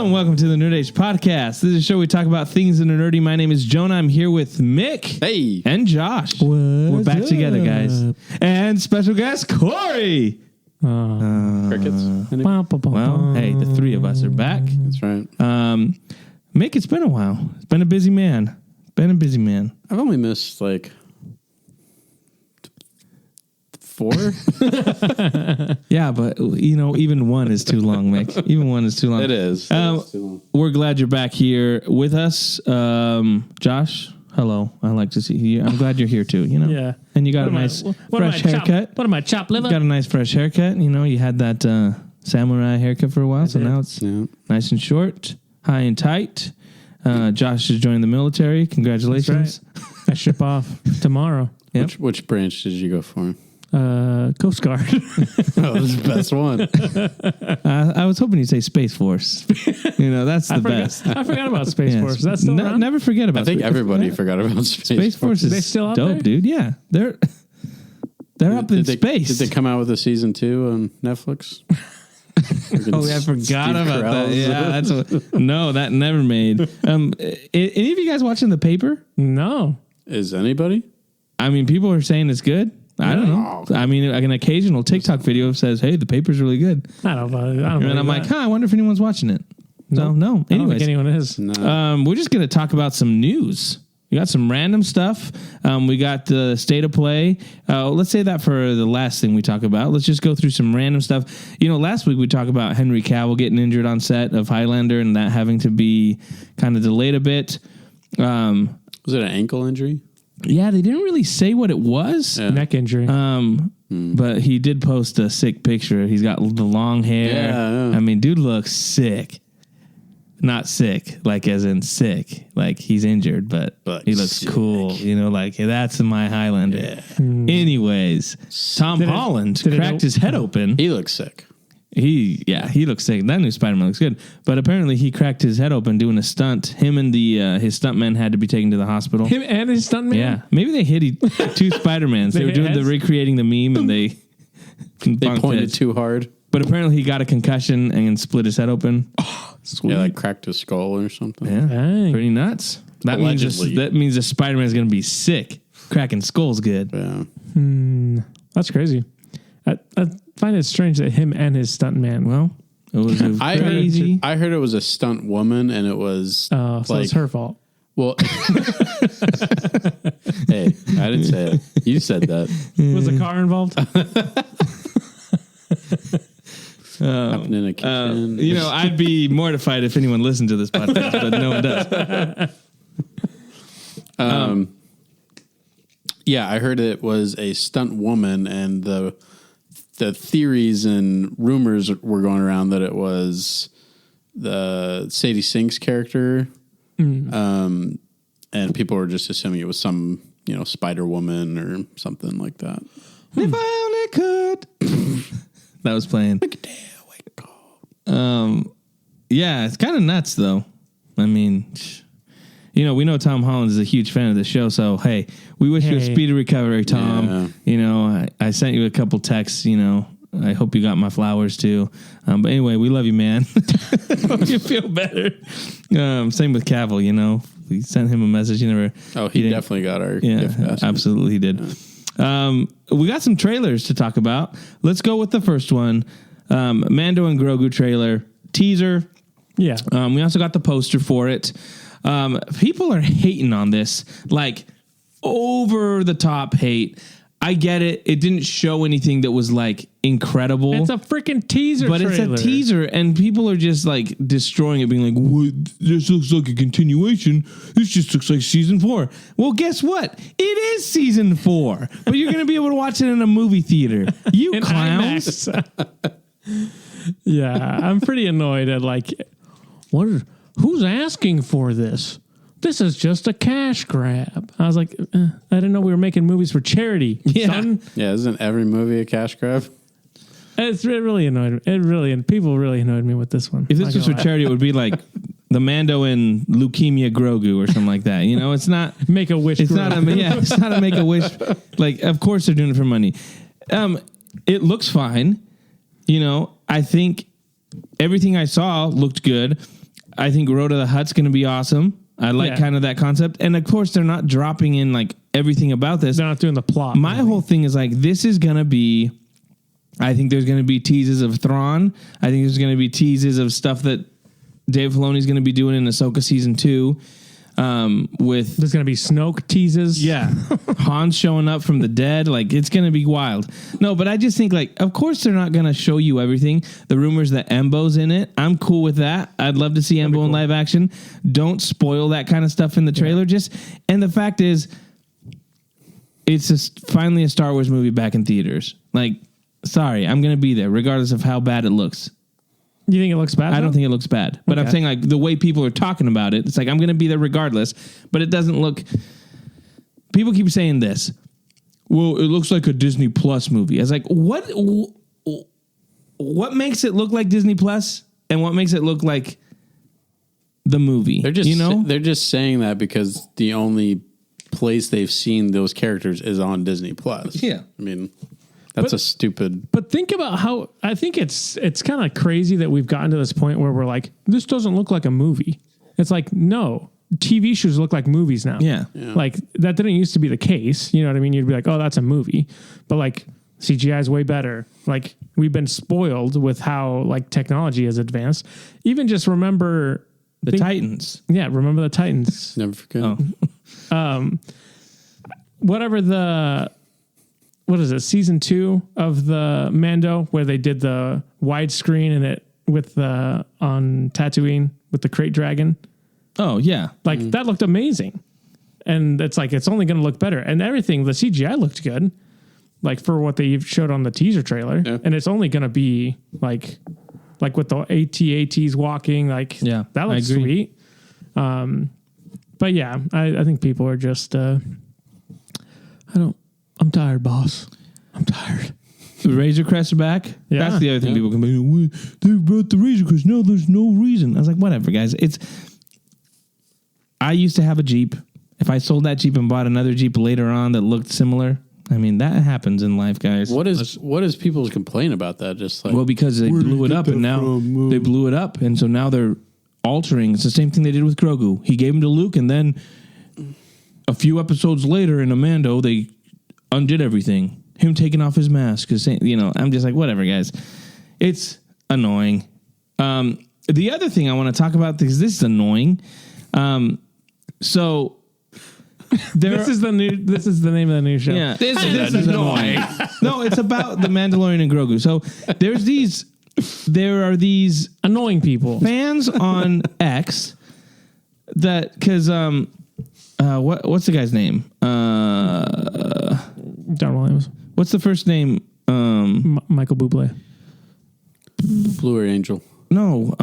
and welcome to the Nerd Age Podcast. This is a show we talk about things that are nerdy. My name is Jonah. I'm here with Mick. Hey. And Josh. We're back together, guys. And special guest, Corey. Crickets. Well, hey, the three of us are back. That's right. Mick, it's been a while. It's been a busy man. I've only missed like 4. Yeah, but you know, even one is too long, Mick. Even one is too long. It is. We're glad you're back here with us. Josh, hello. I like to see you. I'm glad you're here too, you know? Yeah. And you got a nice fresh haircut. What am I, chopped liver? Got a nice fresh haircut. You know, you had that samurai haircut for a while, so now it's nice and short, high and tight. Josh has joined the military. Congratulations. Right. I ship off tomorrow. Yep. Which branch did you go for? Coast Guard. Oh, this is the best one. I was hoping you'd say Space Force. You know, that's the best. I forgot about Space Force. Is that still around? Never forget about I think Space everybody Force. forgot about Space Force. Space Force is they still out dope, there? dude. Yeah. They're up in space. Did they come out with a season 2 on Netflix? Oh, yeah, I forgot about that. Yeah, no, that never made. Any of you guys watching The Paper? No. Is anybody? I mean, people are saying it's good. I don't know. I mean, like an occasional TikTok video says, "Hey, The Paper's really good." I don't know. And I'm like, I wonder if anyone's watching it. So, no. I don't Anyways, think anyone is. No. we're just going to talk about some news. We got some random stuff. We got the state of play. Let's say that for the last thing we talk about. Let's just go through some random stuff. You know, last week we talked about Henry Cavill getting injured on set of Highlander and that having to be kind of delayed a bit. Was it an ankle injury? Yeah, they didn't really say what it was. Yeah. Neck injury. But he did post a sick picture. He's got the long hair. Yeah. I mean, dude looks sick. Not sick, like as in sick. Like he's injured, but he looks sick. cool. You know, like hey, that's my Highlander. Yeah. Anyways, Tom Holland cracked his head open. He looks sick. He looks sick. That new Spider-Man looks good. But apparently he cracked his head open doing a stunt. Him and his stuntman had to be taken to the hospital. Him and his stuntman? Yeah. Maybe they hit two Spider-Mans. They were doing the recreating the meme and they pointed heads. too hard. But apparently he got a concussion and split his head open. Oh, sweet. Yeah, like cracked his skull or something. Yeah. Dang. Pretty nuts. That Allegedly. means the Spider-Man is going to be sick. Cracking skulls good. Yeah. That's crazy. I find it strange that him and his stuntman. Well, it was crazy. I heard it was a stunt woman and it was So it's her fault. Well, hey, I didn't say it. You said that. Was the car involved? Happened in a kitchen. You know, I'd be mortified if anyone listened to this podcast, but no one does. Yeah, I heard it was a stunt woman, and the theories and rumors were going around that it was the Sadie Sink's character, and people were just assuming it was some Spider Woman or something like that. If I only could. That was playing. Yeah, it's kind of nuts though. I mean, we know Tom Holland is a huge fan of the show, so hey, we wish you a speedy recovery, Tom. Yeah. I sent you a couple texts. I hope you got my flowers too. But anyway, we love you, man. Hope you feel better. Same with Cavill. We sent him a message. He definitely got our gift basket. Absolutely, he did. We got some trailers to talk about. Let's go with the first one. Mando and Grogu trailer teaser. Yeah. We also got the poster for it. People are hating on this, like over the top hate. I get it. It didn't show anything that was like incredible. It's a freaking teaser but trailer. It's a teaser, and people are just like destroying it, being like, "What? This looks like a continuation. This just looks like season 4." Well, guess what? It is season 4, but you're going to be able to watch it in a movie theater. You In clowns! Yeah, I'm pretty annoyed at who's asking for this? This is just a cash grab. I was like, I didn't know we were making movies for charity. Yeah. Son. Yeah, isn't every movie a cash grab? It really annoyed me. People really annoyed me with this one. If this was for charity, it would be like the Mando and Leukemia Grogu or something like that. It's not Make a wish. It's not it's not a make a wish. Like, of course they're doing it for money. It looks fine. I think everything I saw looked good. I think Road to the Hutt's going to be awesome. I like kind of that concept. And of course, they're not dropping in like everything about this. They're not doing the plot. My whole thing is like, this is going to be, I think there's going to be teases of Thrawn. I think there's going to be teases of stuff that Dave Filoni's going to be doing in Ahsoka season 2. With there's going to be Snoke teases. Yeah. Han showing up from the dead. Like, it's going to be wild. No, but I just think, like, of course they're not going to show you everything. The rumors that Embo's in it, I'm cool with that. I'd love to see Embo in live action. Don't spoil that kind of stuff in the trailer. And the fact is, it's just finally a Star Wars movie back in theaters. Like, sorry, I'm going to be there regardless of how bad it looks. You think it looks bad? I don't think it looks bad. But I'm saying, like, the way people are talking about it, it's like, I'm going to be there regardless. But it doesn't look... People keep saying this. Well, it looks like a Disney Plus movie. I was like, what makes it look like Disney Plus? And what makes it look like the movie? They're just saying that because the only place they've seen those characters is on Disney Plus. Yeah. I mean... That's a stupid... But think about how... I think it's kind of crazy that we've gotten to this point where we're like, this doesn't look like a movie. It's like, no. TV shows look like movies now. Yeah. Like, that didn't used to be the case. You know what I mean? You'd be like, oh, that's a movie. But, like, CGI is way better. Like, we've been spoiled with how, like, technology has advanced. Even just remember... The Titans. Yeah, remember the Titans. Never forget. Oh. Whatever the... What is it? Season 2 of the Mando, where they did the widescreen and it with the on Tatooine with the crate dragon. Oh yeah, like that looked amazing, and it's like it's only going to look better. And everything, the CGI looked good, like for what they showed on the teaser trailer. Yeah. And it's only going to be like with the AT-ATs walking, like that looks sweet. But yeah, I think people are just I'm tired, boss. I'm tired. The Razor Crest are back. Yeah. That's the other thing people complain. They brought the Razor Crest. No, there's no reason. I was like, whatever, guys. I used to have a Jeep. If I sold that Jeep and bought another Jeep later on that looked similar, I mean, that happens in life, guys. What is people's complaint about that? Just like, well, because they blew it up, and now they blew it up, and so now they're altering. It's the same thing they did with Grogu. He gave him to Luke, and then a few episodes later in Mando, they undid everything. Him taking off his mask, because I'm just like, whatever, guys. It's annoying. The other thing I want to talk about, because this is annoying. So this is the name of the new show. Yeah, this is annoying. No, it's about the Mandalorian and Grogu. So there are these annoying people, fans on X that because what's the guy's name? John Williams. What's the first name? Michael Bublé. Blue Angel. No.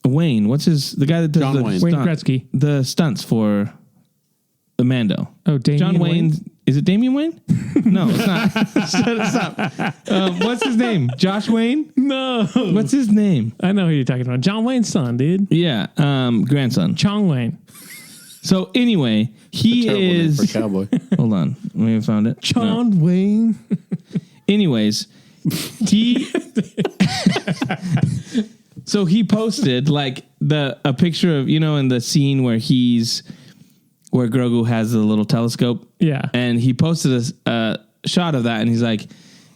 Wayne. What's the guy that does John Wayne. Wayne Gretzky. The stunts for the Mando. Oh, Damian John Wayne. Is it Damian Wayne? No, it's not. Stop. What's his name? Josh Wayne? No. What's his name? I know who you're talking about. John Wayne's son, dude. Yeah. Grandson. Chong Wayne. So anyway, he is for cowboy. Hold on, we haven't found it. John Wayne. Anyways, so he posted like a picture of in the scene where where Grogu has the little telescope. Yeah, and he posted a shot of that, and he's like,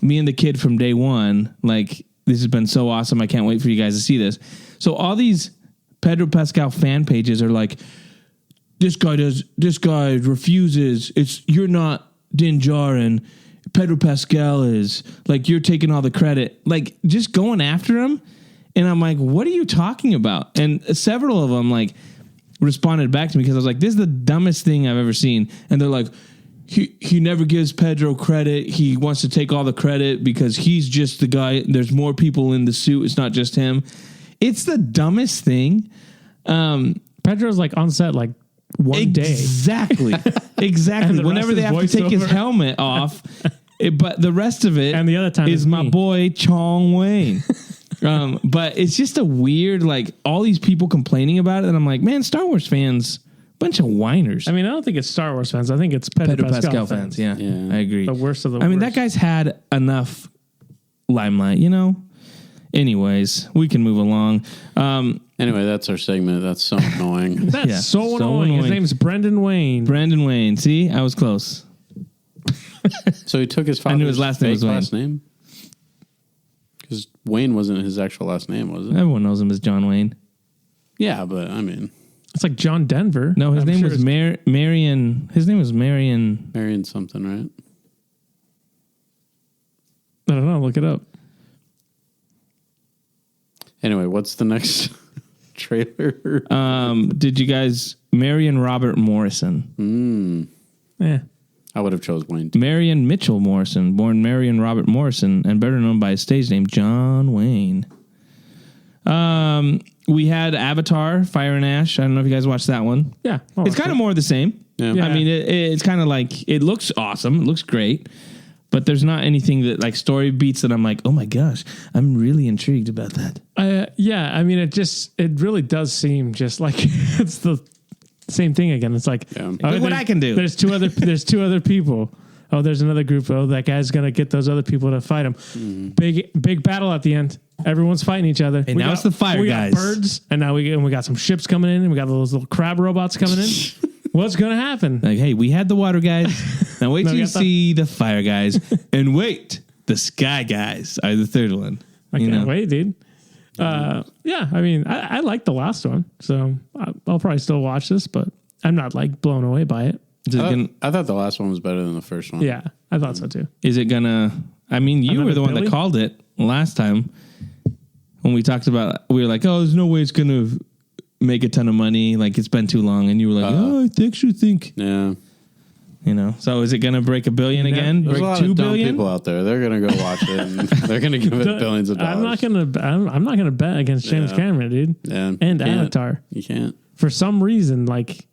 "Me and the kid from day one. Like this has been so awesome. I can't wait for you guys to see this." So all these Pedro Pascal fan pages are like, This guy refuses. You're not Din Djarin. Pedro Pascal is. Like, you're taking all the credit. Like, just going after him. And I'm like, what are you talking about? And several of them, like, responded back to me because I was like, this is the dumbest thing I've ever seen. And they're like, he never gives Pedro credit. He wants to take all the credit because he's just the guy. There's more people in the suit. It's not just him. It's the dumbest thing. Pedro's, like, on set, like, one day. Exactly. Whenever they have to take his helmet off, but the rest of it and the other time is my boy Chong Wayne. But it's just a weird, like, all these people complaining about it, and I'm like, man, Star Wars fans, bunch of whiners. I mean, I don't think it's Star Wars fans. I think it's Pedro Pascal fans. Yeah, I agree. The worst of the worst. I mean, that guy's had enough limelight, Anyways, we can move along. Anyway, that's our segment. That's so annoying. That's so annoying. His name's Brendan Wayne. Brendan Wayne. See, I was close. So he took his father's his last name was Wayne. last name? Because Wayne wasn't his actual last name, was it? Everyone knows him as John Wayne. Yeah, but I mean... It's like John Denver. No, his name was Marion. His name was Marion. Marion something, right? I don't know. Look it up. Anyway, what's the next trailer? Did you guys... Marion Robert Morrison. Yeah. I would have chose Wayne. Marion Mitchell Morrison, born Marion Robert Morrison, and better known by his stage name, John Wayne. We had Avatar, Fire and Ash. I don't know if you guys watched that one. Yeah. It's kind of more of the same. Yeah. I mean, it's kind of like, it looks awesome. It looks great. But there's not anything that like story beats that I'm like, oh my gosh, I'm really intrigued about that. Yeah. I mean, it really does seem just like it's the same thing again. It's like, look what I can do. There's two other people. Oh, there's another group. Oh, that guy's gonna get those other people to fight him. Big battle at the end. Everyone's fighting each other. And now it's the fire guys. We got birds, and now we got some ships coming in, and we got those little crab robots coming in. What's gonna happen? Like, hey, we had the water guys. Now wait till you see the fire guys, and wait, the sky guys are the third one. I can't wait, dude. Yeah, I mean, I like the last one, so I'll probably still watch this, but I'm not like blown away by it. I thought the last one was better than the first one. Yeah, I thought so too. Is it gonna? I mean, you were the one that called it last time when we talked about. We were like, "Oh, there's no way it's gonna make a ton of money. Like it's been too long." And you were like, "Oh, I actually think." Yeah. So is it gonna break $1 billion again? There's break a lot $2 of dumb billion? people out there. They're gonna go watch it, and they're gonna give it billions of dollars. I'm not gonna bet against James Cameron, dude. Yeah, and Avatar. You can't. For some reason, like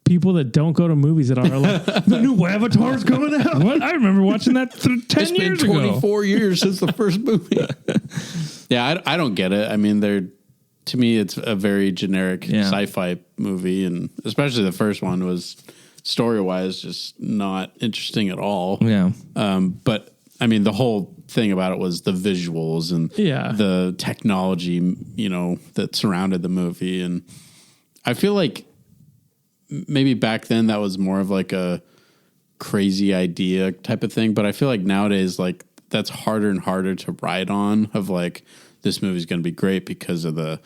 people that don't go to movies that are like the new Avatar's coming out. What? I remember watching that 10 years ago. 24 years since the first movie. Yeah, I don't get it. I mean, to me, it's a very generic sci-fi movie, and especially the first one was story-wise just not interesting at all. Yeah. But I mean, the whole thing about it was the visuals and the technology, that surrounded the movie. And I feel like maybe back then that was more of like a crazy idea type of thing. But I feel like nowadays, like that's harder and harder to ride on of like, this movie's going to be great because of the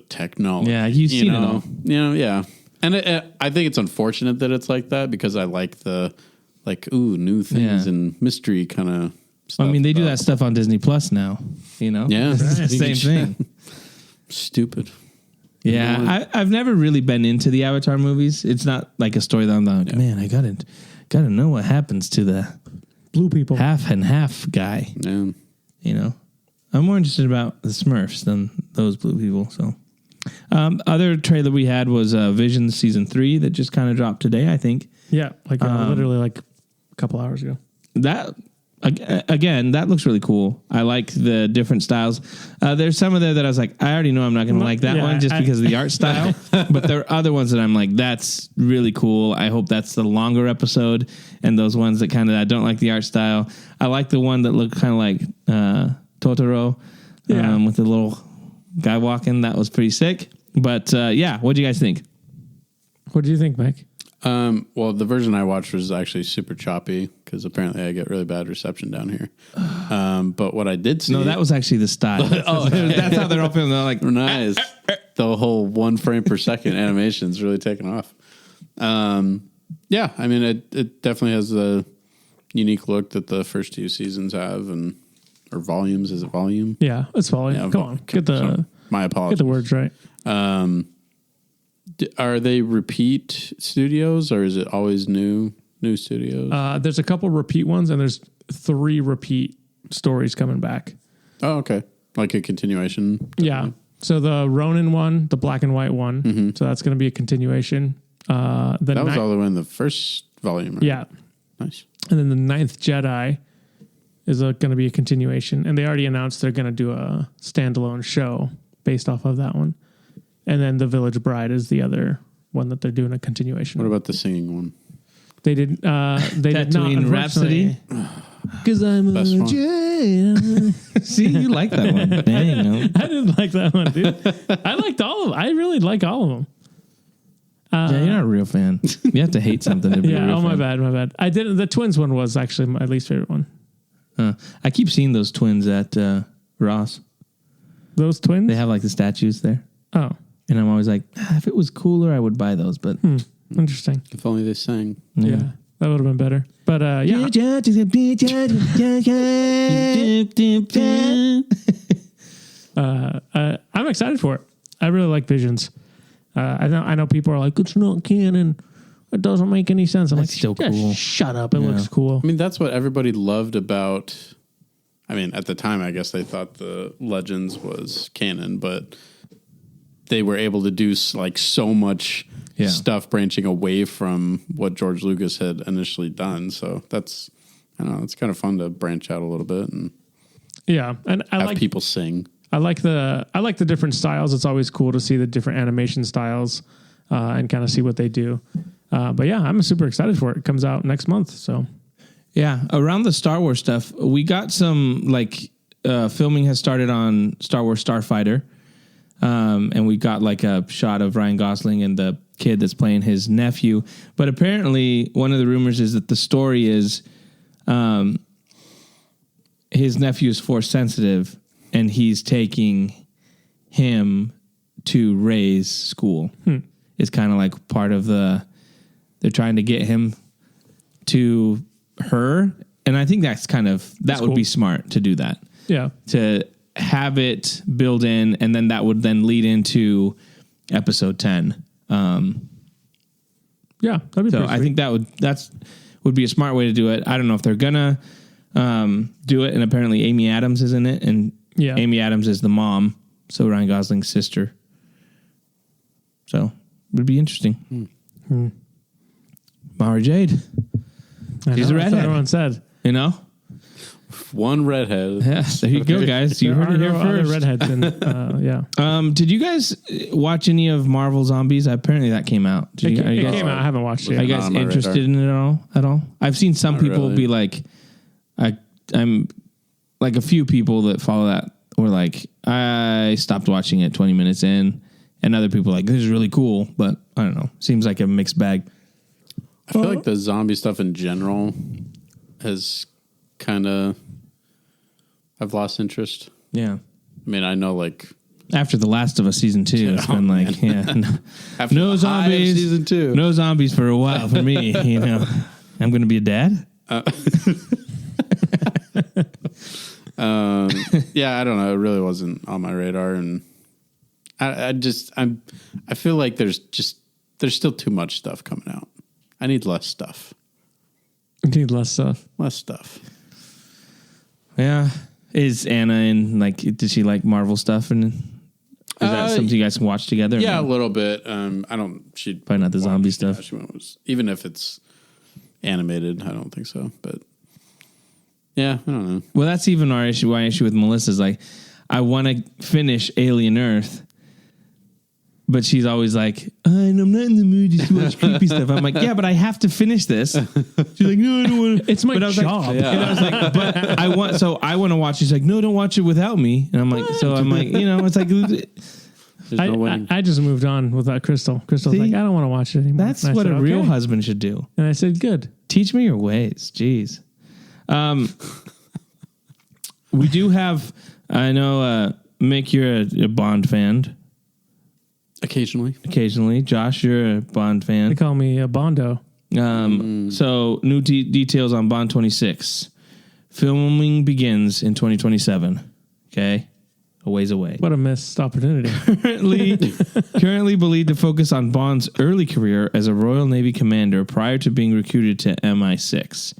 technology. Yeah. You've seen it all. Yeah. And I think it's unfortunate that it's like that because I like new things and mystery kind of stuff. I mean, they do that stuff on Disney Plus now, Yeah. It's the same thing. Stupid. Yeah. I've never really been into the Avatar movies. It's not like a story that I'm like, man, I gotta know what happens to the blue people. Half and half guy. Yeah. I'm more interested about the Smurfs than those blue people, so. Other trailer we had was Vision Season 3 that just kind of dropped today, I think. Yeah, literally like a couple hours ago. That, again, that looks really cool. I like the different styles. There's some of there that I was like, I already know I'm not going to like that one just because of the art style. But there are other ones that I'm like, that's really cool. I hope that's the longer episode. And those ones that kind of, I don't like the art style. I like the one that looked kind of like Totoro with the little guy walking. That was pretty sick. But what do you guys think? What do you think, Mike? Well, the version I watched was actually super choppy because apparently I get really bad reception down here. But what I did see... No, that was actually the style. That's how they're all feeling. They're like... Nice. The whole 1 frame per second animation is really taking off. Yeah, I mean, it definitely has a unique look that the first 2 seasons have, or volumes. Is it volume? Yeah, it's volume. Yeah, Come on, my apologies. Get the words right. Are they repeat studios, or is it always new studios? There's a couple repeat ones, and there's 3 repeat stories coming back. Oh, okay, like a continuation. Yeah. So the Ronin one, the black and white one. So that's going to be a continuation. That was all the way in the first volume. Right? Yeah. Nice. And then the 9th Jedi is going to be a continuation, and they already announced they're going to do a standalone show based off of that one. And then The Village Bride is the other one that they're doing a continuation. What about the singing one? They did. They did not. Rhapsody. Because I'm Best a one. Jedi. See, you like that one. Dang. I didn't like that one, dude. I liked all of them. I really like all of them. Yeah, you're not a real fan. You have to hate something to be a Yeah, real my fan. bad. I didn't. The twins one was actually my least favorite one. I keep seeing those twins at Ross. Those twins? They have like the statues there. Oh, And I'm always like, if it was cooler, I would buy those. But interesting. If only they sang. Yeah, that would have been better. But yeah, I'm excited for it. I really like Visions. I know people are like, it's not canon. It doesn't make any sense. I'm That's like, still cool. Shut up. It looks cool. I mean, that's what everybody loved about. I mean, at the time, I guess they thought the Legends was canon, but they were able to do like so much stuff branching away from what George Lucas had initially done. So that's, I don't know, it's kind of fun to branch out a little bit and And I have like people sing. I like the different styles. It's always cool to see the different animation styles and kind of see what they do. But yeah, I'm super excited for it. It comes out next month. So yeah, around the Star Wars stuff, we got some like filming has started on Star Wars Starfighter. And we got like a shot of Ryan Gosling and the kid that's playing his nephew. But apparently one of the rumors is that the story is his nephew is force sensitive and he's taking him to Rey's school. It's kind of like part of they're trying to get him to her. And I think that would be smart to do that. yeah, To have it build in, and then that would then lead into episode 10. yeah, that'd be So pretty I think that would be a smart way to do it. I don't know if they're gonna do it, and apparently Amy Adams is in it, and Amy Adams is the mom, so Ryan Gosling's sister. So it would be interesting. Mara Jade, she's a redhead. Everyone said. You know. One redhead. Yeah, there you go, guys. You heard it here other first. redheads. Yeah, Did you guys watch any of Marvel Zombies? Apparently that came out. it came out. I haven't watched it Are yet. you guys on my interested radar. in it at all? I've seen some Not people really. be like, I'm like a few people that follow that were like, I stopped watching it 20 minutes in, and other people are like, this is really cool, but I don't know. Seems like a mixed bag. I feel like the zombie stuff in general has kind of, I've lost interest. Yeah. I mean, I know like After The Last of Us season 2, it's been like, after no the high of zombies, season 2. no zombies for a while for me. You know, I'm going to be a dad. Yeah, I don't know. It really wasn't on my radar, and I feel like there's still too much stuff coming out. I need less stuff. You need less stuff. Less stuff. Yeah. Is Anna in, like, did she like Marvel stuff? And is that something you guys can watch together? Yeah, a No? little bit. I don't. She'd Probably not the zombie watch- stuff. Yeah, she won't, even if it's animated, I don't think so. But yeah, I don't know. Well, that's even our issue. My issue with Melissa is like, I want to finish Alien Earth, but she's always like, I'm not in the mood to watch creepy stuff. I'm like, yeah, but I have to finish this. She's like, no, I don't want to. It's my But I was job. Like, and I was like, but I want to watch. She's like, no, don't watch it without me. And I'm like, so I'm like, you know, it's like, There's no winning. I just moved on without Crystal. Crystal's See? like, I don't want to watch it anymore. that's And I what said, a real "Okay." husband should do. And I said, good. Teach me your ways. Jeez. We do have, I know, Mick, you're a Bond fan. Occasionally. Occasionally. Josh, you're a Bond They fan. call me a Bondo. So new details on Bond 26. Filming begins in 2027. Okay. A ways away. What a missed opportunity. Currently believed to focus on Bond's early career as a Royal Navy commander prior to being recruited to MI6.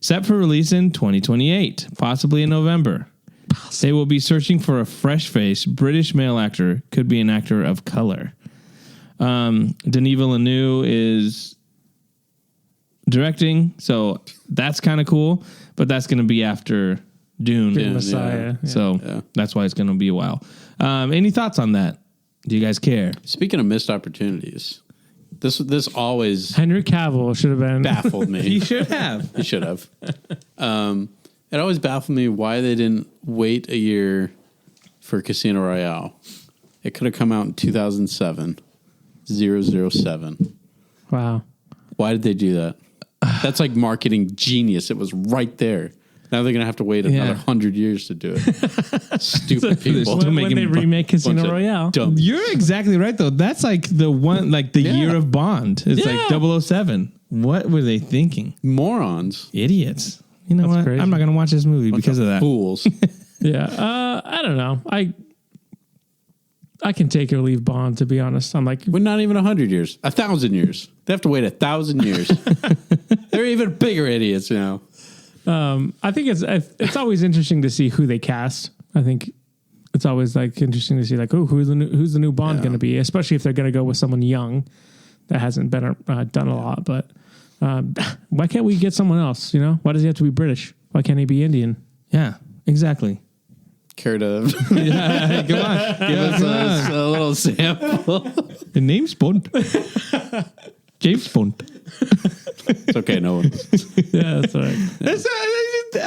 Set for release in 2028, possibly in November. They will be searching for a fresh-faced British male actor, could be an actor of color. Denis Villeneuve is directing, so that's kind of cool, but that's going to be after Dune. Big Messiah. Yeah. So that's why it's going to be a while. Any thoughts on that? Do you guys care? Speaking of missed opportunities, This always Henry Cavill should have been baffled me. He should have. He should have. It always baffled me why they didn't wait a year for Casino Royale. It could have come out in 2007. 007. Wow. Why did they do that? That's like marketing genius. It was right there. Now they're going to have to wait another 100 years to do it. Stupid people. When they remake Casino Royale. You're exactly right, though. That's like the one, like the year of Bond. It's like 007. What were they thinking? Morons. Idiots. You know what? Crazy. I'm not going to watch this movie because of that. Fools. Yeah. I don't know. I can take or leave Bond, to be honest. I'm like, We're not even 100 years. 1,000 years. They have to wait 1,000 years. They're even bigger idiots now. I think it's always interesting to see who they cast. I think it's always like interesting to see like, who's the new Bond going to be, especially if they're going to go with someone young that hasn't been done a lot. But why can't we get someone else? You know, why does he have to be British? Why can't he be Indian? Yeah, exactly. Care to Yeah, come on. give us a little sample? The name's Bond. James Bond. It's okay, no one. Yeah, that's all right. I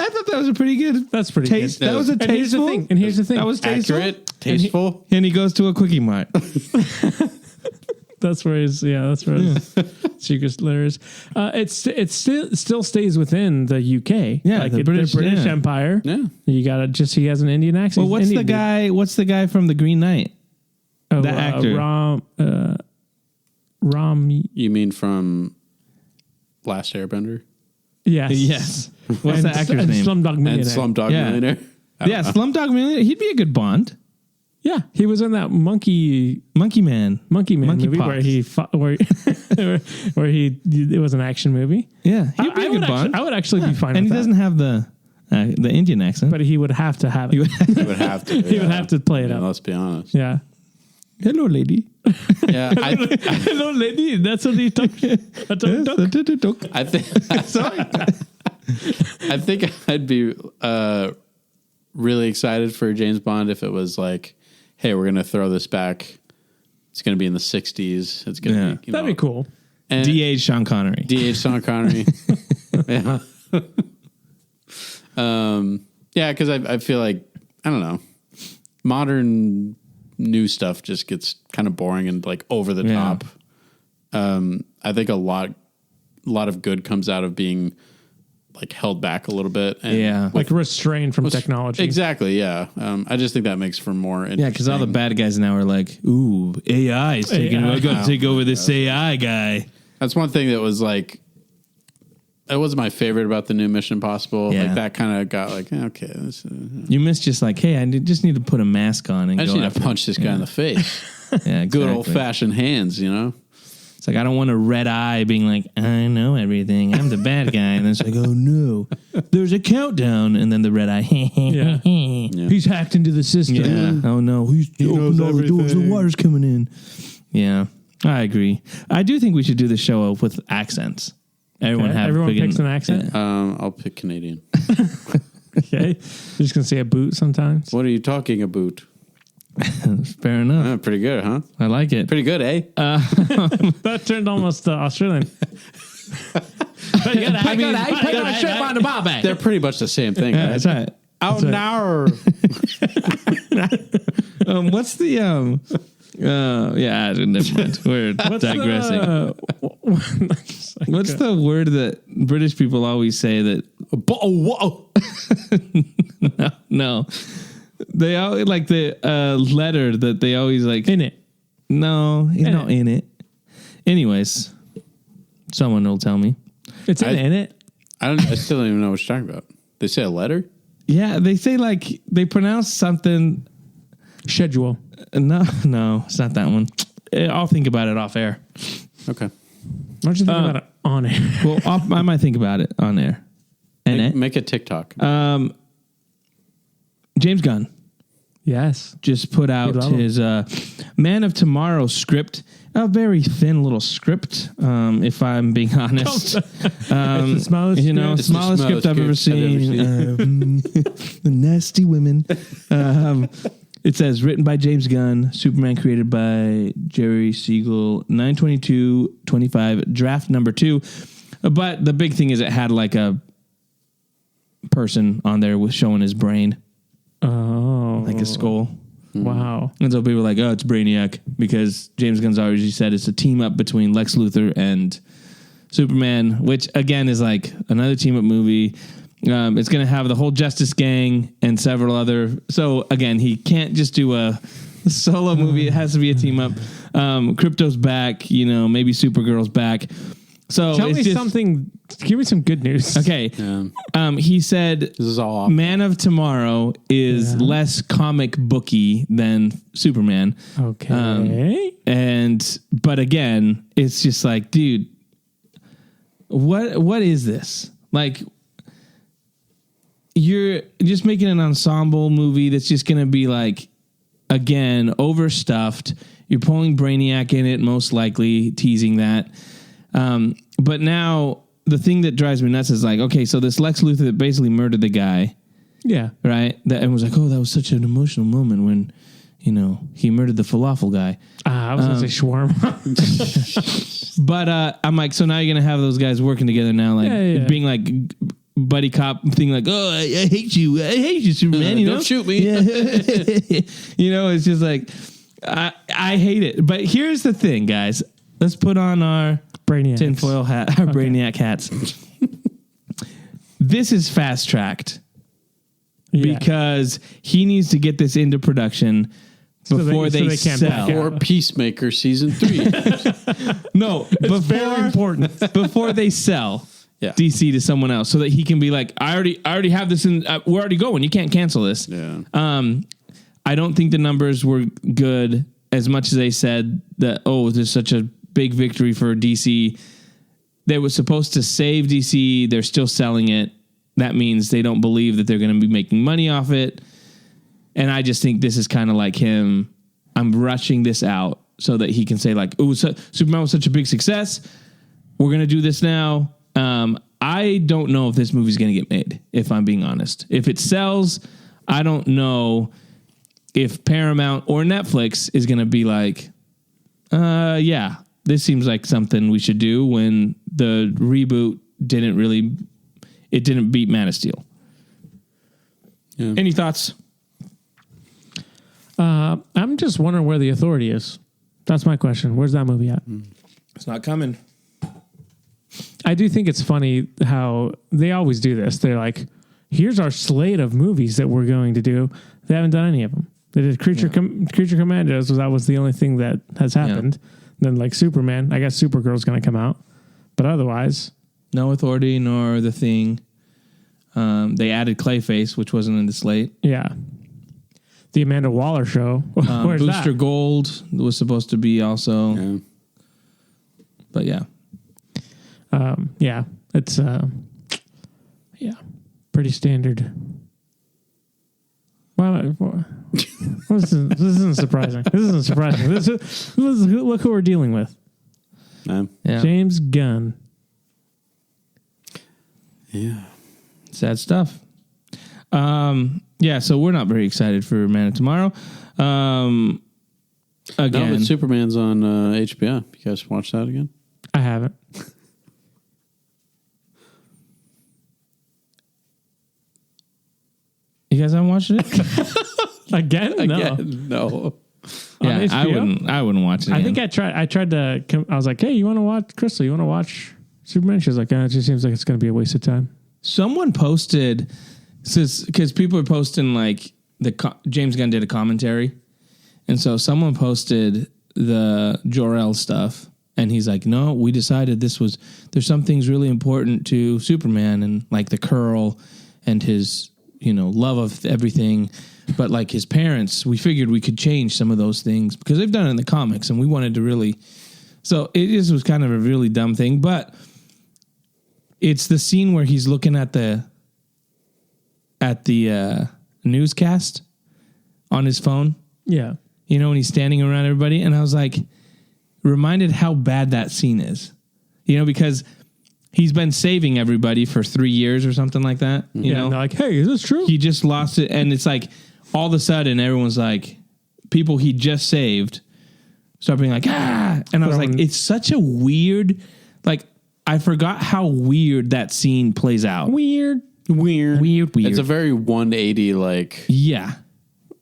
thought that was a pretty good That's pretty taste. good. That was a And here's the tasteful. thing. And here's the thing. That was tasteful. Accurate, tasteful. And he goes to a Quickie Mart. That's where his secret lair is. It still stays within the UK. Yeah, like the British Empire. Yeah. You got to just, he has an Indian accent. Well, He's what's Indian, the guy? What's the guy from The Green Knight? dude. the actor? Ram. You mean from Last Airbender? Yes. Yes. What's the actor's name? Slumdog And Millionaire. Slumdog Yeah. Millionaire? Yeah, Slumdog Millionaire. He'd be a good Bond. Yeah, he was in that Monkey Man. movie Pox. where he fought, where it was an action movie. Yeah, he'd be a good Bond. I would actually be fine And with he doesn't have the Indian accent. but he would have to have it. He would have to. He would have to play it Yeah, out. let's be honest. Yeah. Hello, lady. Yeah, Hello, lady. That's what he talk. I think I'd be really excited for James Bond if it was like, hey, we're going to throw this back. It's going to be in the 60s. It's going to be, That'd be cool. And D.H. Sean Connery. D.H. Sean Connery. Yeah. Yeah, because I feel like, I don't know, modern new stuff just gets kind of boring and like over the top. I think a lot of good comes out of being like held back a little bit. And like restrained from technology. Exactly. Yeah. I just think that makes for more interesting. Yeah, because all the bad guys now are like, ooh, AI is taking. I got to take over this AI guy. That's one thing that was like, it wasn't my favorite about the new Mission Impossible. Yeah. Like that kind of got like, okay, this, You miss just like, hey, just need to put a mask on and I just go need after to punch this guy in the face. Yeah, exactly. Good old fashioned hands, you know? It's like, I don't want a red eye being like, I know everything. I'm the bad guy. And then it's like, oh, no. There's a countdown. And then the red eye. Yeah. He's hacked into the system. Yeah. Oh, no. He opened all the doors. The water's coming in. Yeah. I agree. I do think we should do the show with accents. Everyone picks an accent. Yeah. I'll pick Canadian. Okay. You're just going to say a boot sometimes. What are you talking about? Fair enough. Pretty good, huh? I like it. Pretty good, eh? That turned almost Australian. They're pretty much the same thing. Yeah, Right? that's right. Oh, now. What's the yeah, never mind. We're digressing. What's the word that British people always say that? No. They always like the letter that they always like In it. No, it's not in it. Anyways, someone will tell me. It's in it. I still don't even know what you're talking about. They say a letter? Yeah, they say like they pronounce something. Schedule. No, it's not that one. I'll think about it off air. Okay. Why don't you think about it on air? Well, I might think about it on air. Make a TikTok. James Gunn Yes. just put out his Man of Tomorrow script. A very thin little script, if I'm being honest. It's the smallest smallest script I've ever seen. Nasty women. It says written by James Gunn, Superman created by Jerry Siegel, 9/22/25, draft number 2. But the big thing is it had like a person on there with showing his brain. Oh. Like a skull. Wow. And so people are like, oh, it's Brainiac, because James Gunn's already said it's a team up between Lex Luthor and Superman, which again is like another team up movie. It's going to have the whole Justice Gang and several other. So again, he can't just do a solo movie. It has to be a team up. Crypto's back, maybe Supergirl's back. So tell me something. Give me some good news. Okay. Yeah. He said this is all awful. Man of Tomorrow is less comic booky than Superman. Okay. But again, it's just like, dude, what is this? Like, you're just making an ensemble movie that's just going to be like, again, overstuffed. You're pulling Brainiac in it, most likely, teasing that. But now the thing that drives me nuts is like, okay, so this Lex Luthor that basically murdered the guy. Yeah. Right? That, and was like, oh, that was such an emotional moment when, he murdered the falafel guy. I was going to say shawarma. But I'm like, so now you're going to have those guys working together now, like being like buddy cop thing, like, oh, I hate you, Superman. Don't shoot me. Yeah. It's just like, I hate it. But here's the thing, guys. Let's put on our tinfoil hat, our Brainiac hats. This is fast tracked because he needs to get this into production before they sell. Before Peacemaker season 3. No, very important. Before they sell DC to someone else, so that he can be like, I already have this in. We're already going. You can't cancel this. Yeah. I don't think the numbers were good as much as they said that. Oh, there's such a big victory for DC. They were supposed to save DC. They're still selling it. That means they don't believe that they're going to be making money off it. And I just think this is kind of like him. I'm rushing this out so that he can say like, oh, Superman was such a big success. We're going to do this now. I don't know if this movie's going to get made, if I'm being honest. If it sells, I don't know if Paramount or Netflix is going to be like, this seems like something we should do, when the reboot didn't beat Man of Steel. Yeah. Any thoughts? I'm just wondering where The Authority is. That's my question. Where's that movie at? It's not coming. I do think it's funny how they always do this. They're like, here's our slate of movies that we're going to do. They haven't done any of them. They did Creature Commandos, so that was the only thing that has happened. Yeah. Then like Superman, I guess Supergirl's going to come out. But otherwise, no Authority nor The Thing. They added Clayface, which wasn't in the slate. Yeah. The Amanda Waller show. Where's Booster that? Gold was supposed to be also. Yeah. But yeah. It's pretty standard. This isn't surprising. Look who we're dealing with. James Gunn. Yeah. Sad stuff. So we're not very excited for Man of Tomorrow. Again, no, but Superman's on HBO. You guys watch that again? I haven't. You guys haven't watched it? Again? No. Yeah, I wouldn't watch it. I think I tried to I was like, hey, you want to watch Crystal? You want to watch Superman? She was like, it just seems like it's going to be a waste of time. Someone posted, because people are posting like James Gunn did a commentary. And so someone posted the Jor-El stuff. And he's like, no, we decided there's some things really important to Superman, and like the curl and his, love of everything. But like his parents, we figured we could change some of those things because they've done it in the comics, and we wanted to really. So it just was kind of a really dumb thing, but it's the scene where he's looking at the newscast on his phone. Yeah. When he's standing around everybody. And I was like, reminded how bad that scene is, because he's been saving everybody for 3 years or something like that. And they're like, hey, is this true? He just lost it. And it's like, all of a sudden everyone's like, people he just saved start being like, ah. And I was like, it's such a weird, like, I forgot how weird that scene plays out. Weird. It's a very 180, like, yeah,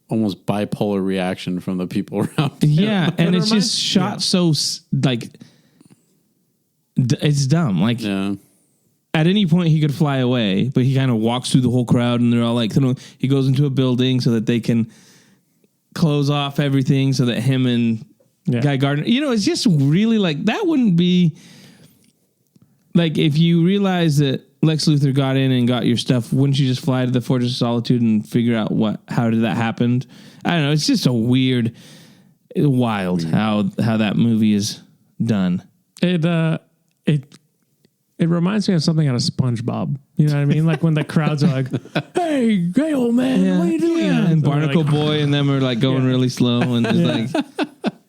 almost bipolar reaction from the people around. Yeah, and it's just shot so like it's dumb. Like at any point he could fly away, but he kind of walks through the whole crowd, and they're all like, he goes into a building so that they can close off everything, so that him and Guy Gardner, it's just really like that wouldn't be like if you realize that Lex Luthor got in and got your stuff, wouldn't you just fly to the Fortress of Solitude and figure out how did that happen? I don't know. It's just wild how that movie is done. It reminds me of something out of SpongeBob. You know what I mean? Like when the crowds are like, hey, old man, what are you doing? Yeah. And Barnacle Boy and them are like going really slow. And it's like,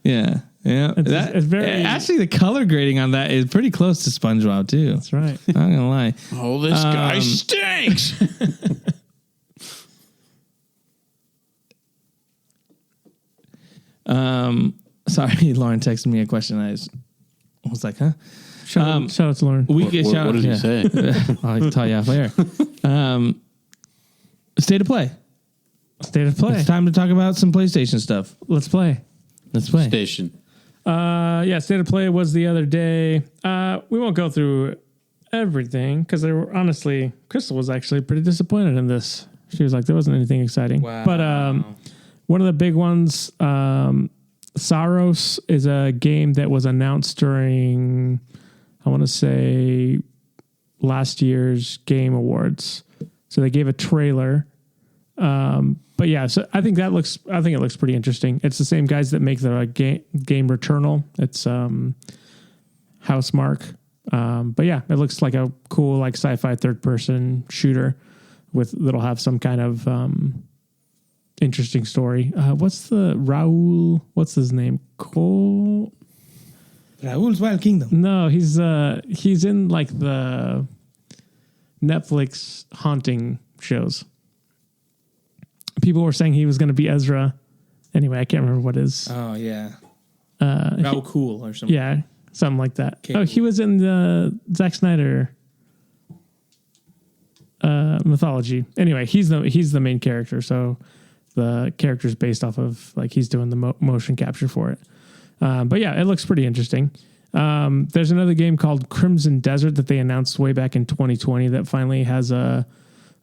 yeah. It's very actually the color grading on that is pretty close to SpongeBob too. That's right. I'm not gonna lie. Oh, this guy stinks. Sorry, Lauren texted me a question. I was like, huh? Shout out to Lauren. What did he say? I'll tell you off air. State of play. It's time to talk about some PlayStation stuff. Let's play. Station. State of play was the other day. We won't go through everything because Crystal was actually pretty disappointed in this. She was like, there wasn't anything exciting. Wow. But one of the big ones, Saros, is a game that was announced during, I want to say, last year's Game Awards. So they gave a trailer. But yeah, so I think it looks pretty interesting. It's the same guys that make the game Returnal. It's Housemarque. But yeah, it looks like a cool like sci-fi third person shooter that'll have some kind of interesting story. What's his name? Raul's Wild Kingdom. No, he's in like the Netflix haunting shows. People were saying he was going to be Ezra. Anyway, I can't remember what his. Oh yeah. Raul Cool or something. Yeah, something like that. Okay. Oh, he was in the Zack Snyder mythology. Anyway, he's the main character. So the character's based off of like he's doing the motion capture for it. But yeah, it looks pretty interesting. There's another game called Crimson Desert that they announced way back in 2020 that finally has a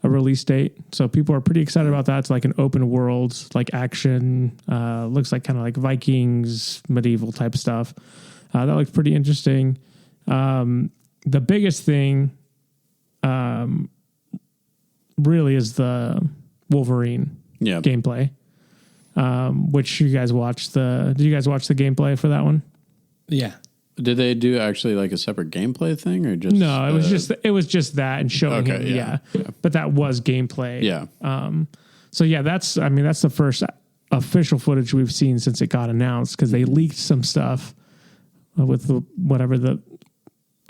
release date. So people are pretty excited about that. It's like an open world, like action, looks like kind of like Vikings, medieval type stuff. That looks pretty interesting. The biggest thing, really is the Wolverine gameplay. Which you guys watched did you guys watch the gameplay for that one? Yeah. Did they do actually like a separate gameplay thing or just? No, it was just that and showing him. Yeah. But that was gameplay. Yeah. So yeah, that's the first official footage we've seen since it got announced because they leaked some stuff with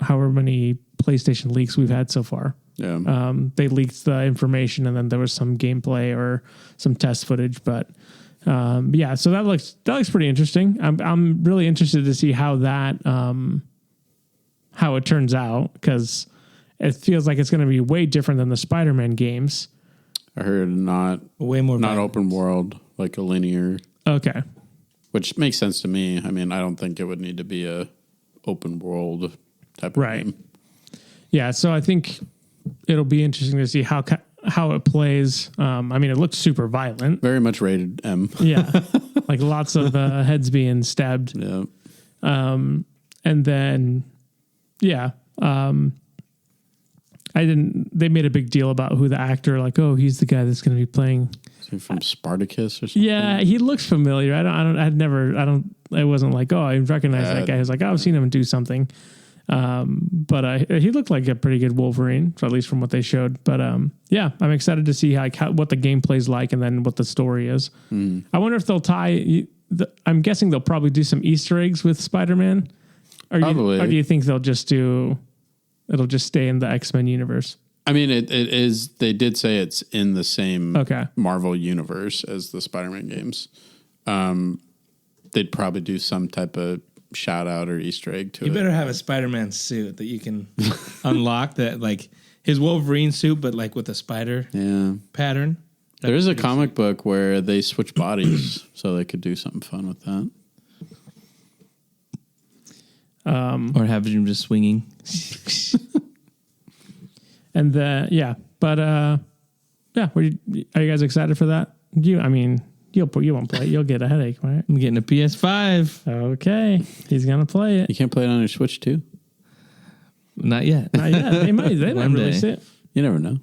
however many PlayStation leaks we've had so far. Yeah. They leaked the information and then there was some gameplay or some test footage, but yeah, so that looks pretty interesting. I'm really interested to see how it turns out because it feels like it's going to be way different than the Spider-Man games. I heard not open world, like a linear. Okay. Which makes sense to me. I mean, I don't think it would need to be a open world type of game. Yeah, so I think it'll be interesting to see how it plays. It looks super violent. Very much rated M. Yeah. Like lots of heads being stabbed. Yeah. And then, yeah. They made a big deal about who the actor, like, oh, he's the guy that's going to be playing. Is he from Spartacus or something? Yeah, he looks familiar. It wasn't like, oh, I recognize that guy. I was like, oh, I've seen him do something. But he looked like a pretty good Wolverine, at least from what they showed. But yeah, I'm excited to see what the gameplay's like and then what the story is. I wonder if they'll I'm guessing they'll probably do some Easter eggs with Spider-Man. Or do you think it'll just stay in the X-Men universe? I mean, it is. They did say it's in the same Marvel universe as the Spider-Man games. They'd probably do some type of shout out or Easter egg to it. You better have a Spider-Man suit that you can unlock, that like his Wolverine suit, but like with a spider pattern. There is a comic book where they switch bodies, so they could do something fun with that. Or have him just swinging. And are you guys excited for that? You won't play it. You'll get a headache, right? I'm getting a PS5. Okay, he's gonna play it. You can't play it on your Switch too. Not yet. Not yet. They might release it. You never know.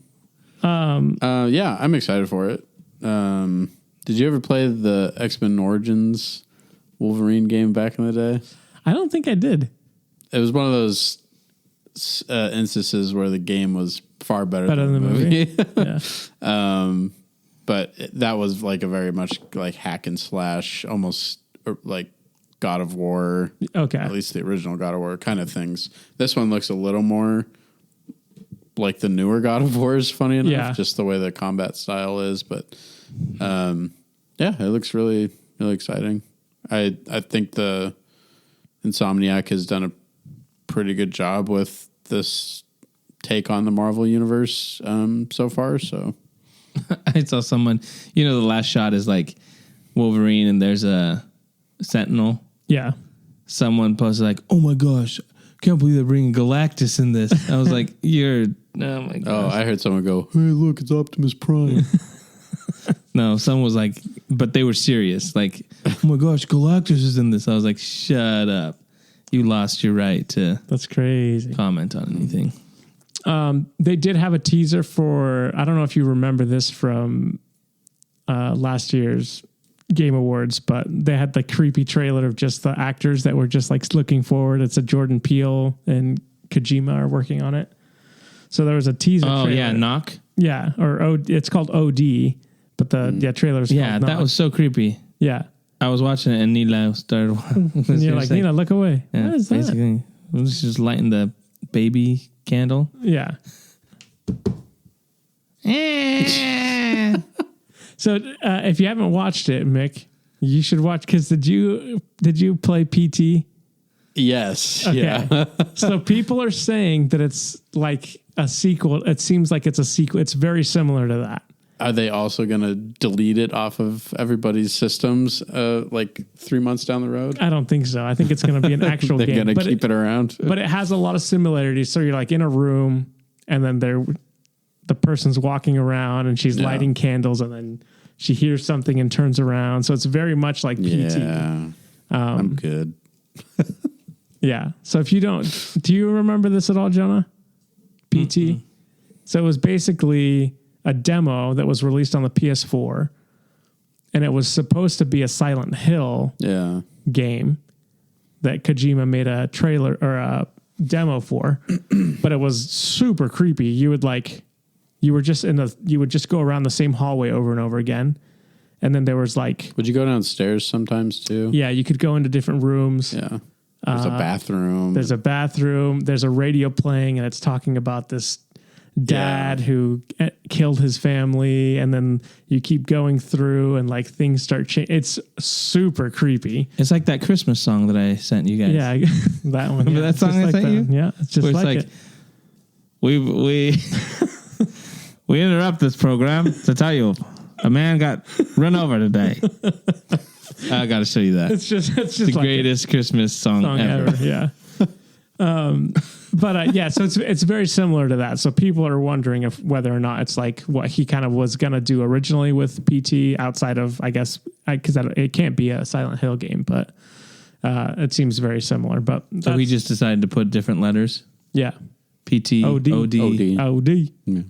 Yeah, I'm excited for it. Did you ever play the X-Men Origins Wolverine game back in the day? I don't think I did. It was one of those instances where the game was far better than the movie. Yeah. But that was like a very much like hack and slash, almost like God of War. Okay. At least the original God of War kind of things. This one looks a little more like the newer God of Wars, funny enough, just the way the combat style is. But it looks really, really exciting. I think the Insomniac has done a pretty good job with this take on the Marvel universe so far. So I saw someone, the last shot is like Wolverine and there's a Sentinel. Yeah. Someone posted like, "Oh my gosh, can't believe they're bringing Galactus in this." I was like, oh my gosh. Oh, I heard someone go, "Hey, look, it's Optimus Prime." No, someone was like, but they were serious. Like, "Oh my gosh, Galactus is in this." I was like, shut up. You lost your right to That's crazy. comment on anything. They did have a teaser for, I don't know if you remember this from last year's Game Awards, but they had the creepy trailer of just the actors that were just like looking forward. It's a Jordan Peele and Kojima are working on it. So there was a teaser trailer. Yeah, Knock? Yeah, it's called OD, but the trailer is called Knock. That was so creepy. Yeah. I was watching it and Nila started and you're like, Nila, look away. Yeah, what is that? basically, it was just lighting the baby candle. Yeah. So if you haven't watched it, Mick, you should watch, because did you play PT? Yes. Okay. Yeah. So people are saying that it's like a sequel. It seems like it's a sequel. It's very similar to that. Are they also going to delete it off of everybody's systems like 3 months down the road? I don't think so. I think it's going to be an actual They're game. They're going to keep it around. But it has a lot of similarities. So you're like in a room and then the person's walking around and she's lighting candles and then she hears something and turns around. So it's very much like PT. Yeah. I'm good. Yeah. So if you do you remember this at all, Jonah? PT? Mm-hmm. So it was basically a demo that was released on the PS4, and it was supposed to be a Silent Hill game that Kojima made a trailer or a demo for, but it was super creepy. You would just go around the same hallway over and over again. And then there was like, would you go downstairs sometimes too? Yeah, you could go into different rooms. Yeah. There's a bathroom. There's a bathroom. There's a radio playing, and it's talking about this dad who killed his family, and then you keep going through and like things start changing. It's super creepy. It's like that Christmas song that I sent you guys. Yeah, that one. Remember that song I sent you? Yeah, it's just like it. We interrupt this program to tell you a man got run over today. I got to show you that. It's just the like greatest Christmas song ever. Yeah. So it's very similar to that. So people are wondering whether or not it's like what he kind of was going to do originally with PT outside of, I guess, because it can't be a Silent Hill game, but it seems very similar. But so we just decided to put different letters. Yeah. PT, OD. Yeah.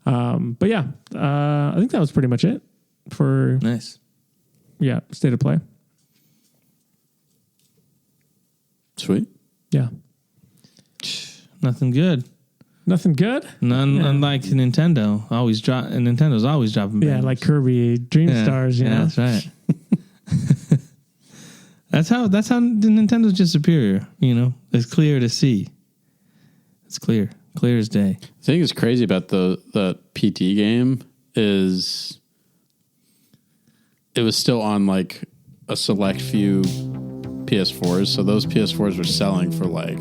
But yeah, I think that was pretty much it for nice. Yeah, State of Play. Sweet. Yeah. Nothing good. Nothing good? Unlike Nintendo. Nintendo's always dropping bangers. Yeah, like Kirby Dream Stars, you know? That's right. That's how the Nintendo's just superior, you know? It's clear to see. It's clear. Clear as day. The thing that's crazy about the PT game is it was still on like a select few PS4s. So those PS4s were selling for like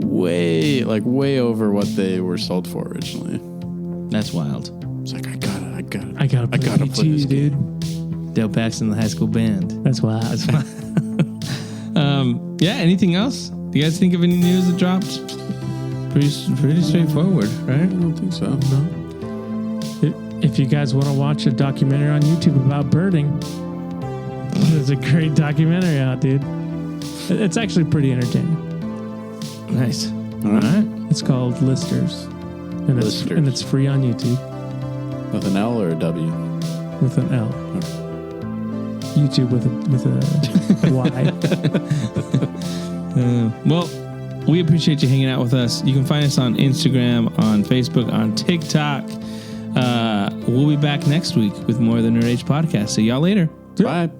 way over what they were sold for originally. That's wild. It's like I gotta play this dude. game. Dale Paxton, the high school band. That's wild. That's wild. Yeah. Anything else? Do you guys think of any news that dropped? Pretty straightforward, right? I don't think so. No. If you guys want to watch a documentary on YouTube about birding, there's a great documentary out, dude. It's actually pretty entertaining. Nice. All right. It's called Listers. And it's free on YouTube. With an L or a W? With an L. Okay. YouTube with a Y. Well, we appreciate you hanging out with us. You can find us on Instagram, on Facebook, on TikTok. We'll be back next week with more of the Nerd Age podcast. See y'all later. Bye.